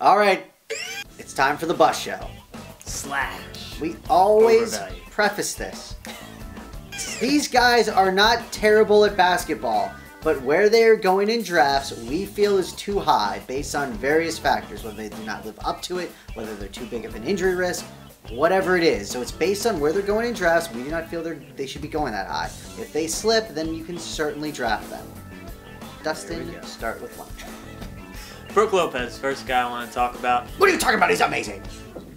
All right, it's time for the bus show. Slash. We always Overvalued. preface this. These guys are not terrible at basketball, but where they are going in drafts, we feel is too high based on various factors, whether they do not live up to it, whether they're too big of an injury risk, whatever it is. So it's based on where they're going in drafts. We do not feel they should be going that high. If they slip, then you can certainly draft them. Dustin, start with one. Brook Lopez, first guy I want to talk about. What are you talking about? He's amazing.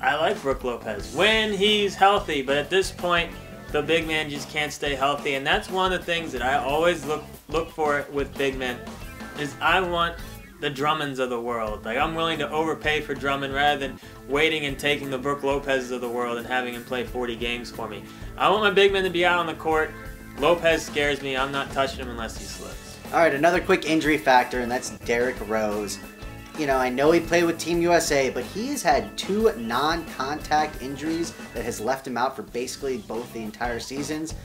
I like Brook Lopez when he's healthy, but at this point, the big man just can't stay healthy, and that's one of the things that I always look for with big men, is I want the Drummonds of the world. Like, I'm willing to overpay for Drummond rather than waiting and taking the Brook Lopez's of the world and having him play 40 games for me. I want my big men to be out on the court. Lopez scares me. I'm not touching him unless he slips. All right, another quick injury factor, and that's Derrick Rose. You know, I know he played with Team USA, but he has had 2 non-contact injuries that has left him out for basically both the entire seasons.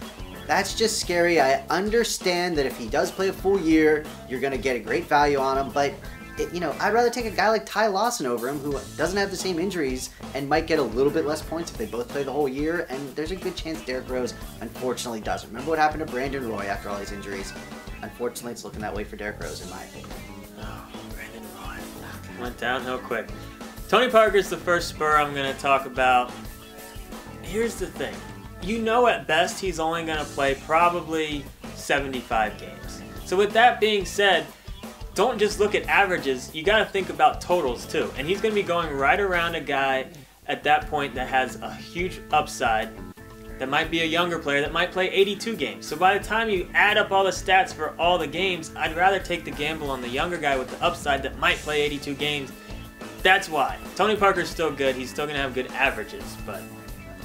That's just scary. I understand that if he does play a full year, you're going to get a great value on him, but you know, I'd rather take a guy like Ty Lawson over him who doesn't have the same injuries and might get a little bit less points if they both play the whole year, and there's a good chance Derrick Rose unfortunately doesn't. Remember what happened to Brandon Roy after all these injuries? Unfortunately, it's looking that way for Derrick Rose in my opinion. Went downhill quick. Tony Parker's the first Spur I'm going to talk about. Here's the thing. You know, at best, he's only going to play probably 75 games. So with that being said, don't just look at averages. You got to think about totals too. And he's going to be going right around a guy at that point that has a huge upside, that might be a younger player that might play 82 games. So by the time you add up all the stats for all the games, I'd rather take the gamble on the younger guy with the upside that might play 82 games. That's why. Tony Parker's still good. He's still going to have good averages, but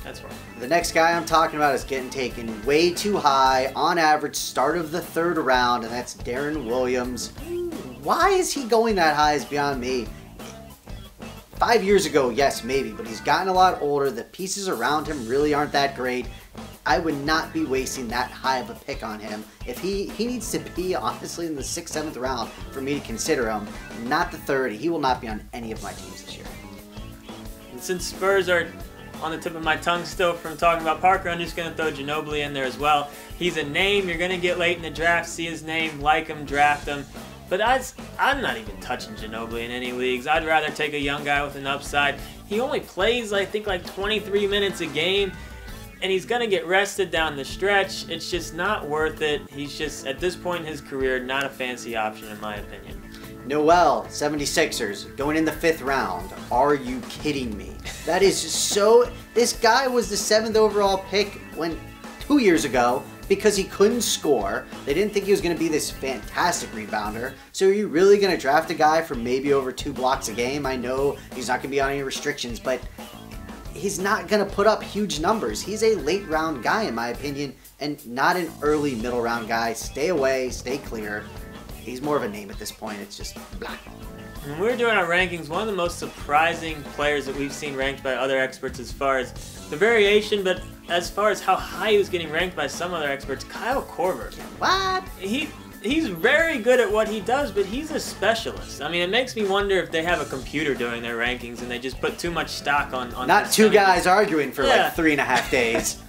that's why. The next guy I'm talking about is getting taken way too high, on average, start of the 3rd round, and that's Deron Williams. Why is he going that high is beyond me. 5 years ago, yes, maybe, but he's gotten a lot older. The pieces around him really aren't that great. I would not be wasting that high of a pick on him. If he needs to be, honestly, in the 6th, 7th round for me to consider him, not the 3rd. He will not be on any of my teams this year. And since Spurs are on the tip of my tongue still from talking about Parker, I'm just going to throw GINOBILI in there as well. He's a name you're going to get late in the draft, see his name, like him, draft him. But I'm not even touching GINOBILI in any leagues. I'd rather take a young guy with an upside. He only plays, I think, like 23 minutes a game, and he's going to get rested down the stretch. It's just not worth it. He's just, at this point in his career, not a fancy option in my opinion. Noel, 76ers, going in the 5th round. Are you kidding me? That is so... This guy was the 7th overall pick 2 years ago, because he couldn't score. They didn't think he was going to be this fantastic rebounder. So are you really going to draft a guy for maybe over 2 blocks a game? I know he's not going to be on any restrictions, but he's not going to put up huge numbers. He's a late round guy in my opinion, and not an early middle round guy. Stay away, stay clear. He's more of a name at this point. It's just blah. When we were doing our rankings, one of the most surprising players that we've seen ranked by other experts as far as the variation, but as far as how high he was getting ranked by some other experts, Kyle Korver. What? He's very good at what he does, but he's a specialist. I mean, it makes me wonder if they have a computer doing their rankings and they just put too much stock on Not 2 guys arguing for like 3.5 days.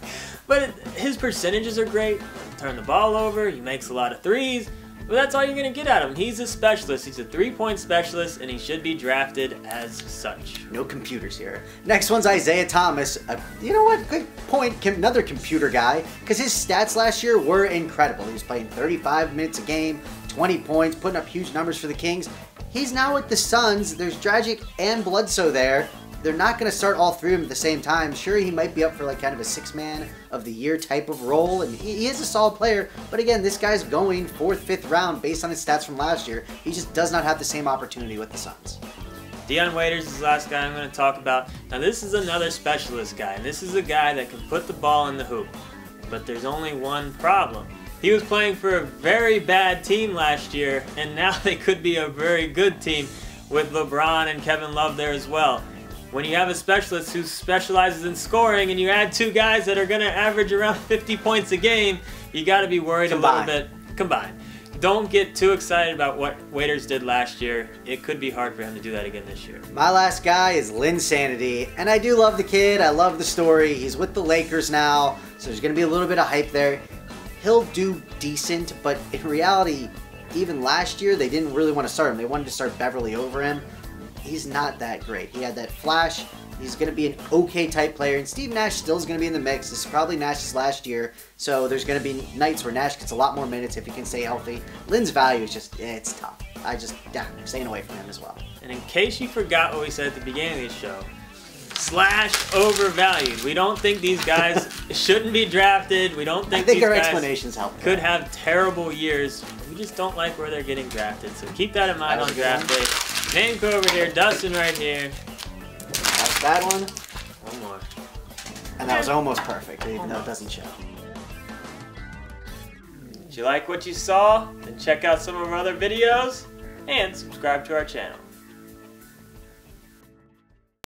But his percentages are great. Turn the ball over, he makes a lot of threes. But that's all you're going to get out of him. He's a specialist. He's a 3-point specialist, and he should be drafted as such. No computers here. Next one's Isaiah Thomas. You know what? Good point. Another computer guy, because his stats last year were incredible. He was playing 35 minutes a game, 20 points, putting up huge numbers for the Kings. He's now with the Suns. There's Dragic and Bledsoe there. They're not going to start all 3 of them at the same time. Sure, he might be up for like kind of a 6-man of the year type of role, and he is a solid player, but again, this guy's going 4th, 5th round based on his stats from last year. He just does not have the same opportunity with the Suns. Dion Waiters is the last guy I'm going to talk about. Now, this is another specialist guy, and this is a guy that can put the ball in the hoop, but there's only one problem. He was playing for a very bad team last year, and now they could be a very good team with LeBron and Kevin Love there as well. When you have a specialist who specializes in scoring and you add 2 guys that are going to average around 50 points a game, you got to be worried a little bit. Combined. don't get too excited about what Waiters did last year. It could be hard for him to do that again this year. My last guy is Linsanity, and I do love the kid. I love the story. He's with the Lakers now, so there's going to be a little bit of hype there. He'll do decent, but in reality, even last year, they didn't really want to start him. They wanted to start Beverly over him. He's not that great. He had that flash. He's going to be an okay type player, and Steve Nash still is going to be in the mix. This is probably Nash's last year, so there's going to be nights where Nash gets a lot more minutes if he can stay healthy. Lin's value is just, it's tough. I'm staying away from him as well. And in case you forgot what we said at the beginning of the show, / overvalued. We don't think these guys shouldn't be drafted. We don't think these our guys explanations help could have terrible years. We just don't like where they're getting drafted. So keep that in mind on draft day. Name over here, Dustin right here. That's that one. One more. And that was almost perfect, even though it doesn't show. Did you like what you saw? Then check out some of our other videos and subscribe to our channel.